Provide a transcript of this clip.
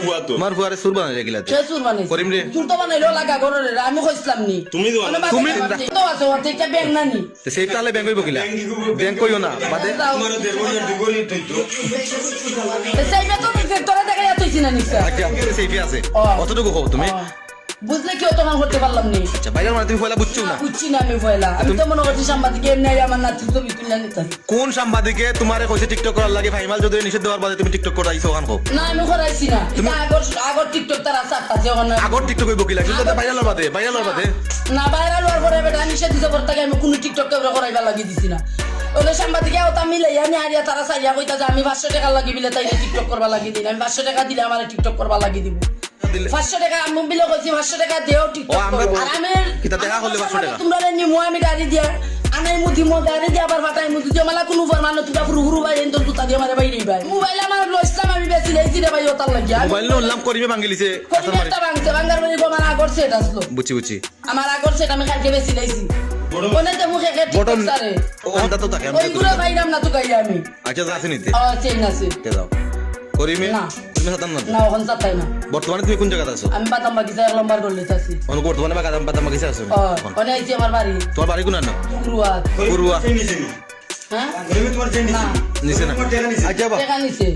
বুয়া তো তোমার ফুয়ারে সুর বানাই গেলা সে সুর বানাইছে করিম রে সুর তো বানাইলো লাগা ঘরের আমি কইছিলাম নি তুমি তো তুমি তো আছে ওতে একটা ব্যাংক না নি সেই তাহলে ব্যাংক হইব কিলা ব্যাংক কইও না বাদে তোমার দেবর দুগরি তুই তো সেই বেতন তোরা দেখা যাচ্ছে না নিশ্চয় আচ্ছা সেইফি আছে কতটুকু কও তুমি বুঝলে কি তোমার করতে পারলাম নি আচ্ছা বাইরে মানে তুমি ফয়লা বুঝছো না বুঝছি না আমি পয়লা আমি তো মনে করছি সাংবাদিক এমনি আমার নাতি ছবি তুলে নিতে কোন সাংবাদিকে তোমারে কইছে টিকটক করার লাগে ফাইমাল যদি নিষেধ দেওয়ার বাদে তুমি টিকটক করাইছো ওখান কও না আমি করাইছি না এটা আগর টিকটক তার আছে আছে ওখানে আগর টিকটক হইব কিলা কিন্তু ভাইরাল বাদে না ভাইরাল হওয়ার পরে বেটা নিষেধ দিতে পড়তে আমি কোনো টিকটক কে করাইবা লাগি দিছি না ওলে সাংবাদিকে ওটা মিলে আমি হারিয়া তারা চাইয়া কইতা যে আমি 500 টাকা লাগি বিলে তাই টিকটক করবা লাগি দিই আমি 500 টাকা দিলে আমার টিকটক করবা লাগি দিব 500 টাকা আমি বিলে কইছি 500 টাকা দেও টিকটক করব আর আমি কিতা দেখা হলে 500 টাকা তোমরা নিমু আমি গাড়ি দিয়া আমি মুদি মো গাড়ি দিয়া আবার ফাটাই মুদি দিয়া মালা কোনো ফরমান তুই পুরো হুরু ভাই এন্ড তুই তাদিয়া মারে বাইরে ভাই মোবাইল আমার লইছলাম আমি বেশি লাইছি রে ভাই ওতার লাগিয়া মোবাইল নো নাম করিবে ভাঙিলিছে করিটা ভাঙছে ভাঙার মানে আমার আগর সেট আসলো বুঝছি আমার আগর সেট আমি কালকে বেশি লাইছি কোনে তে মুখে কে টিকটক সারে ওখানটা তো থাকে ওই গুলো বাইরাম না তো গাই আমি আচ্ছা আছে নিতে চেন আছে কে দাও করিমে না তুমি সাতাম না না ওখান সাতাই না বর্তমানে তুমি কোন জায়গাতে আছো আমি বাদাম বাগিচা 1 নম্বর গল্লে আছি বর্তমানে বাদাম বাগিচা আছো ওখানে আইছি আমার বাড়ি তোমার বাড়ি কোন না পুরুয়াত পুরুয়া নিছে নি হ্যাঁ করিম তোমার চেন না নিছে না তোমার টাকা নিছে আচ্ছা বা টাকা নিছে